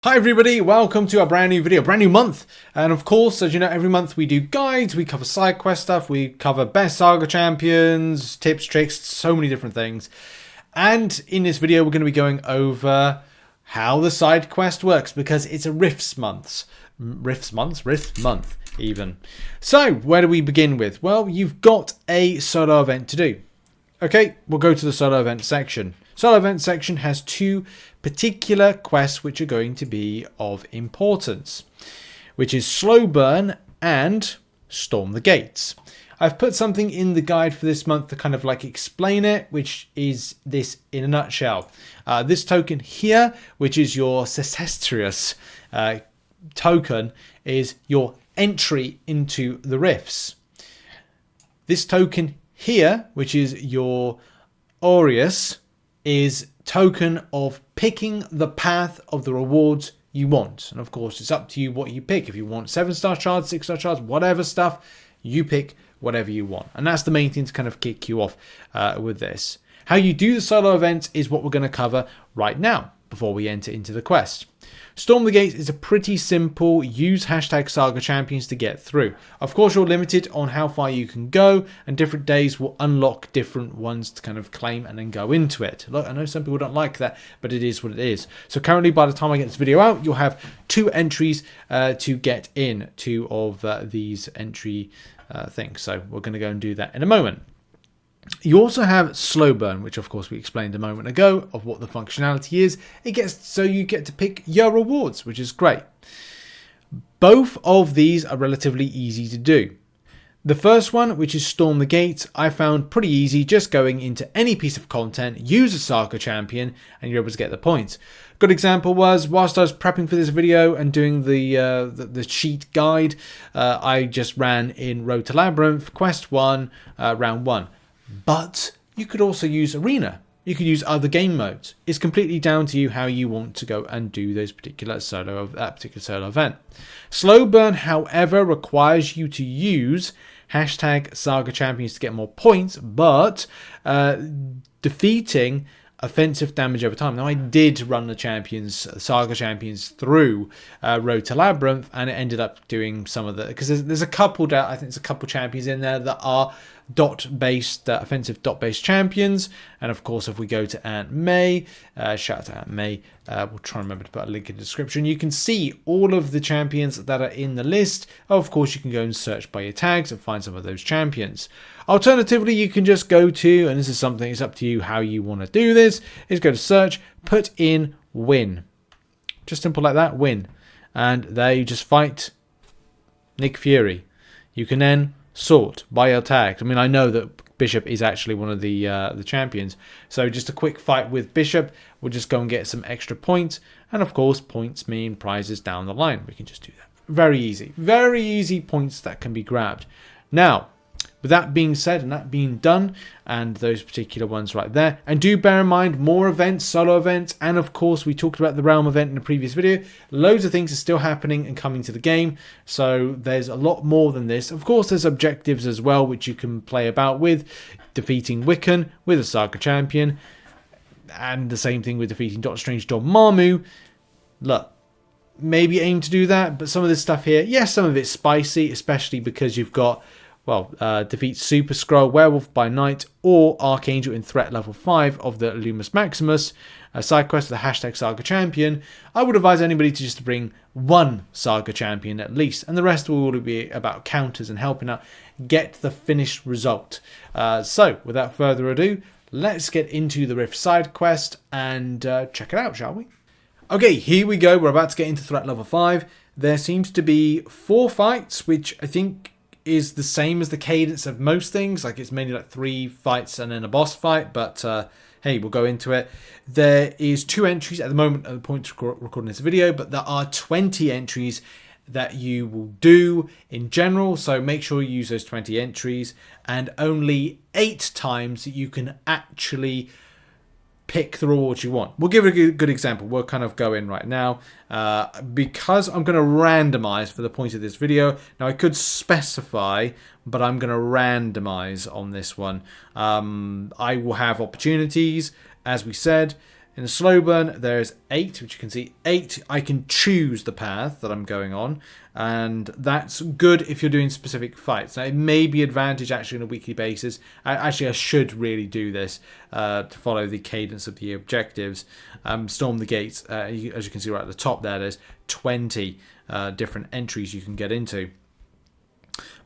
Hi everybody, welcome to a brand new video, brand new month. And of course, as you know, every month we do guides, we cover side quest stuff, we cover best saga champions, tips, tricks, so many different things. And in this video, we're going to be going over how the side quest works because it's a Rift month even. So where do we begin with? Well, you've got a solo event to do. Okay, we'll go to the solo event section. Solo event section has two particular quests which are going to be of importance, which is Slow Burn and Storm the Gates. I've put something in the guide for this month to kind of like explain it, which is this in a nutshell. This token here, which is your Sept token, is your entry into the rifts. This token here, which is your Aureus, is token of picking the path of the rewards you want. And of course, it's up to you what you pick. If you want 7-star shards, 6-star shards, whatever stuff, you pick whatever you want. And that's the main thing to kind of kick you off with this. How you do the solo events is what we're going to cover right now before we enter into the quest. Storm the Gates is a pretty simple use hashtag Saga Champions to get through. Of course, you're limited on how far you can go, and different days will unlock different ones to kind of claim and then go into it. Look, I know some people don't like that, but it is what it is. So currently, by the time I get this video out, you'll have 2 entries to get in, 2 of these entry things. So we're going to go and do that in a moment. You also have Slow Burn, which of course we explained a moment ago of what the functionality is. So you get to pick your rewards, which is great. Both of these are relatively easy to do. The first one, which is Storm the Gates, I found pretty easy, just going into any piece of content, use a Saga champion, and you're able to get the points. Good example was, whilst I was prepping for this video and doing the cheat guide, I just ran in Road to Labyrinth, Quest 1, Round 1. But you could also use Arena. You could use other game modes. It's completely down to you how you want to go and do those particular solo event. Slow Burn, however, requires you to use hashtag Saga Champions to get more points, but defeating offensive damage over time. Now, I did run the Saga Champions through Road to Labyrinth, and it ended up doing some of the, because there's a couple that I think there's a couple champions in there that are dot-based, offensive dot-based champions. And of course, if we go to Aunt May, shout out to Aunt May, we'll try and remember to put a link in the description. You can see all of the champions that are in the list. Of course, you can go and search by your tags and find some of those champions. Alternatively, you can just go to, and this is something, it's up to you how you want to do this, is go to search, put in win. Just simple like that, win. And there you just fight Nick Fury. You can then sort by your tags. I mean, I know that Bishop is actually one of the champions. So just a quick fight with Bishop. We'll just go and get some extra points. And of course, points mean prizes down the line. We can just do that. Very easy. Very easy points that can be grabbed. Now, with that being said and that being done, and those particular ones right there, and do bear in mind more events, solo events, and of course we talked about the Realm event in the previous video. Loads of things are still happening and coming to the game, so there's a lot more than this. Of course, there's objectives as well which you can play about with, defeating Wiccan with a Saga champion, and the same thing with defeating Doctor Strange Dormammu. Look, maybe aim to do that, but some of this stuff here, yes, some of it's spicy, especially because you've got, well, defeat Super Skrull, Werewolf by Night, or Archangel in threat level 5 of the Lumus Maximus. A side quest with the hashtag Saga Champion. I would advise anybody to just bring one Saga Champion at least, and the rest will all be about counters and helping out get the finished result. So, without further ado, let's get into the Rift side quest and check it out, shall we? Okay, here we go. We're about to get into threat level 5. There seems to be 4 fights, which I think is the same as the cadence of most things. Like, it's mainly like 3 fights and then a boss fight, but hey, we'll go into it. There is 2 entries at the moment at the point of recording this video, but there are 20 entries that you will do in general, so make sure you use those 20 entries, and only 8 times that you can actually pick the rewards you want. We'll give it a good example. We'll kind of go in right now because I'm going to randomize for the point of this video. Now, I could specify, but I'm going to randomize on this one. I will have opportunities, as we said. In the slow burn, there's 8, which you can see 8. I can choose the path that I'm going on, and that's good if you're doing specific fights. Now, it may be advantage actually on a weekly basis. I should really do this to follow the cadence of the objectives. Storm the gates. As you can see right at the top there's 20 different entries you can get into.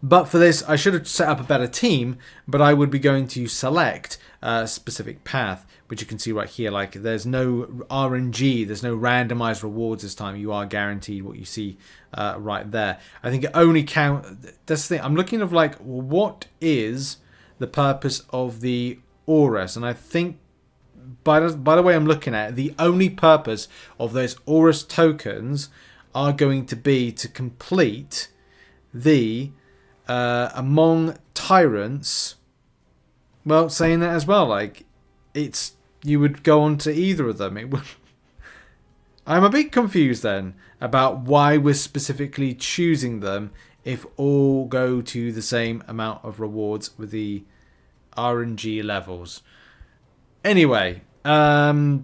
But for this, I should have set up a better team, but I would be going to select a specific path, which you can see right here. Like, there's no RNG, there's no randomized rewards this time. You are guaranteed what you see right there. I think it only that's the thing. I'm looking at like, what is the purpose of the Aurus? And I think, by the way I'm looking at it, the only purpose of those Aurus tokens are going to be to complete the among tyrants. Well, saying that as well, like, you would go on to either of them. I'm a bit confused then about why we're specifically choosing them if all go to the same amount of rewards with the RNG levels. Anyway, I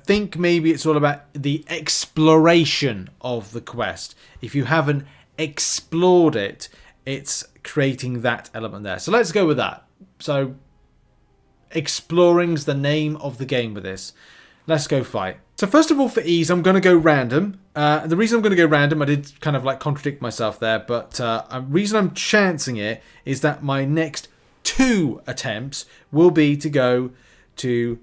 think maybe it's all about the exploration of the quest. If you haven't explored it, it's creating that element there. So let's go with that. So exploring's the name of the game with this. Let's go fight. So first of all, for ease, I'm going to go random. The reason I'm going to go random, I did kind of like contradict myself there, but the reason I'm chancing it is that my next 2 attempts will be to go to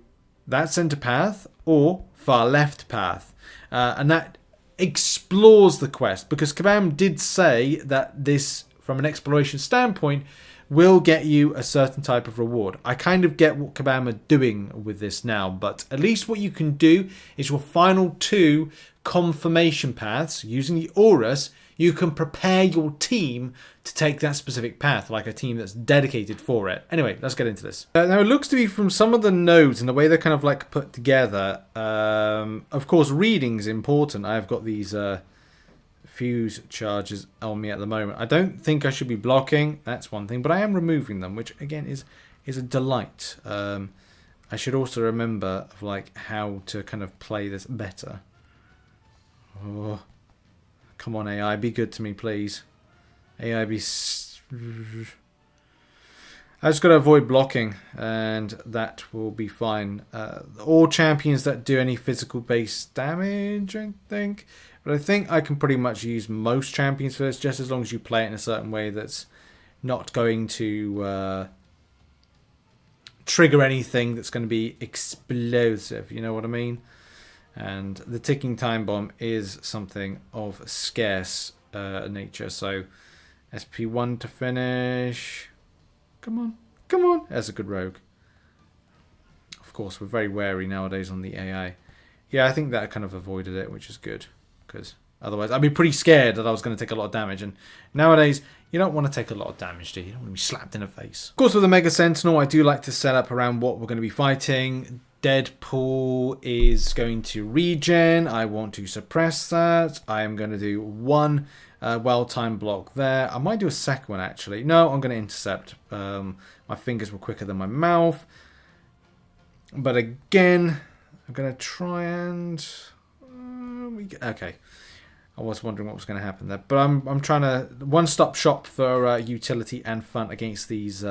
that center path or far left path. And that explores the quest, because Kabam did say that this, from an exploration standpoint, will get you a certain type of reward. I kind of get what Kabam are doing with this now, but at least what you can do is your final 2 confirmation paths using the Aurus. You can prepare your team to take that specific path, like a team that's dedicated for it. Anyway, let's get into this. Now, it looks to be from some of the nodes and the way they're kind of like put together. Of course, reading's important. I've got these fuse charges on me at the moment. I don't think I should be blocking. That's one thing, but I am removing them, which again is a delight. I should also remember of like how to kind of play this better. Oh. Come on, AI, be good to me, please. AI, be... I just got to avoid blocking, and that will be fine. All champions that do any physical base damage, I think. But I think I can pretty much use most champions for this, just as long as you play it in a certain way that's not going to trigger anything that's going to be explosive, you know what I mean? And the ticking time bomb is something of scarce nature. So SP1 to finish. Come on. Come on. That's a good rogue. Of course, we're very wary nowadays on the AI. Yeah, I think that kind of avoided it, which is good. Because otherwise, I'd be pretty scared that I was going to take a lot of damage. And nowadays, you don't want to take a lot of damage, do you? You don't want to be slapped in the face. Of course, with the Mega Sentinel, I do like to set up around what we're going to be fighting. Deadpool is going to regen. I want to suppress that. I am going to do 1 well-timed block there. I might do a second one, actually. No, I'm going to intercept. My fingers were quicker than my mouth. But again, I'm going to try and... okay. I was wondering what was going to happen there. But I'm trying to one-stop shop for utility and fun against these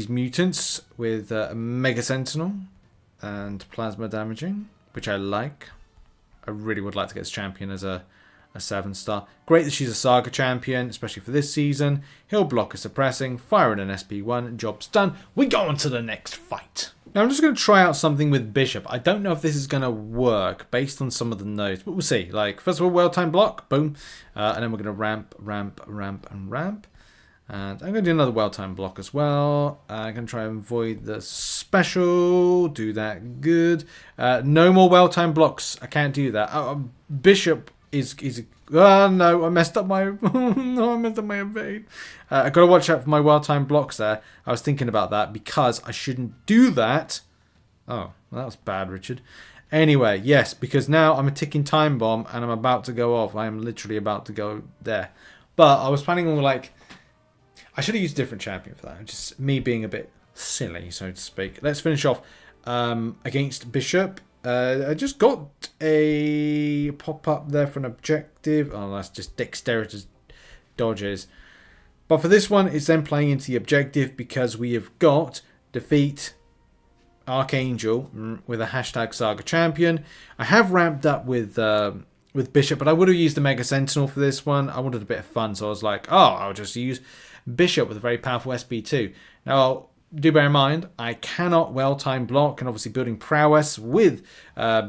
mutants with Mega Sentinel and Plasma damaging, which I like. I really would like to get this champion as a 7-star. Great that she's a Saga champion, especially for this season. He'll block a suppressing, firing an SP1, job's done. We go on to the next fight. Now I'm just going to try out something with Bishop. I don't know if this is going to work based on some of the nodes, but we'll see. Like, first of all, well-timed block, boom. And then we're going to ramp, and ramp. And I'm going to do another well-timed block as well. I'm going to try and avoid the special. Do that good. No more well-timed blocks. I can't do that. Bishop is no, I messed up my no, I messed up my evade. I got to watch out for my well-timed blocks there. I was thinking about that because I shouldn't do that. Oh, well, that was bad, Richard. Anyway, yes, because now I'm a ticking time bomb and I'm about to go off. I am literally about to go there. But I was planning on like... I should have used a different champion for that. Just me being a bit silly, so to speak. Let's finish off against Bishop. I just got a pop-up there for an objective. Oh, that's just dexterity dodges. But for this one, it's then playing into the objective because we have got defeat Archangel with a hashtag Saga Champion. I have ramped up with Bishop, but I would have used the Mega Sentinel for this one. I wanted a bit of fun, so I was like, oh, I'll just use Bishop with a very powerful SP2. Now, do bear in mind, I cannot well-time block, and obviously building prowess with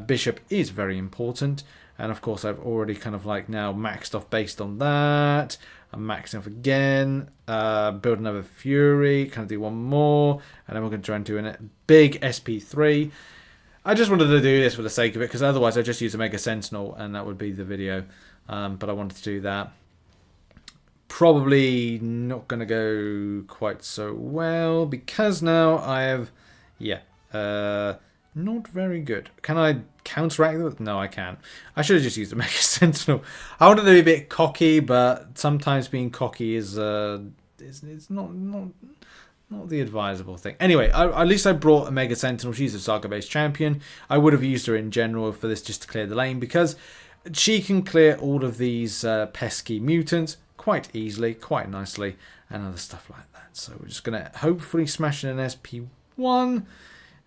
Bishop is very important. And of course, I've already kind of like now maxed off based on that. I'm maxing off again, build another Fury, kind of do one more, and then we're going to try and do a big SP3. I just wanted to do this for the sake of it, because otherwise I'd just use a Mega Sentinel, and that would be the video. But I wanted to do that. Probably not going to go quite so well, because now I have, not very good. Can I counteract that? No, I can't. I should have just used the Mega Sentinel. I wanted to be a bit cocky, but sometimes being cocky is it's not the advisable thing. Anyway, at least I brought a Mega Sentinel. She's a Saga-based champion. I would have used her in general for this just to clear the lane, because she can clear all of these pesky mutants quite easily, quite nicely, and other stuff like that. So we're just going to hopefully smash in an SP1,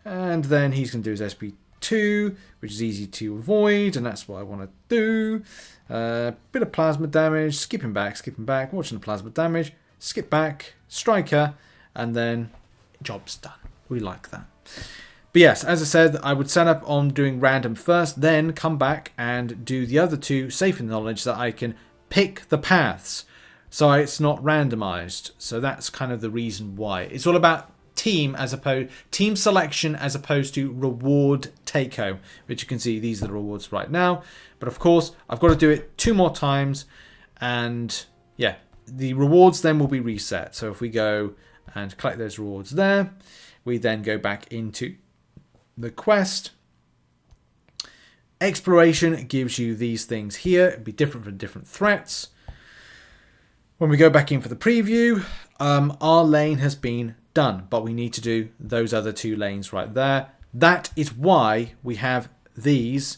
and then he's going to do his SP2, which is easy to avoid, and that's what I want to do. Bit of plasma damage, skipping back, watching the plasma damage, skip back, striker, and then job's done. We like that. But yes, as I said, I would set up on doing random first, then come back and do the other two, safe in the knowledge that I can pick the paths, so it's not randomized. So that's kind of the reason why. It's all about team selection as opposed to reward take home, which you can see these are the rewards right now. But of course, I've got to do it 2 more times, and yeah, the rewards then will be reset. So if we go and collect those rewards there, we then go back into the quest. Exploration gives you these things here. It'd be different for different threats. When we go back in for the preview, our lane has been done, but we need to do those other 2 lanes right there. That is why we have these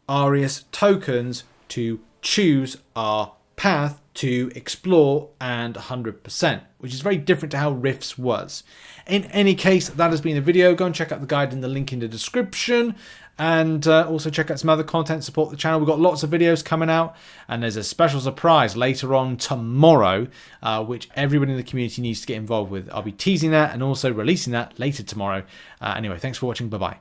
Arius tokens to choose our path to explore and 100%, which is very different to how Rifts was. In any case, that has been the video. Go and check out the guide in the link in the description. And also check out some other content, support the channel. We've got lots of videos coming out, and there's a special surprise later on tomorrow, which everybody in the community needs to get involved with. I'll be teasing that and also releasing that later tomorrow. Anyway, thanks for watching. Bye-bye.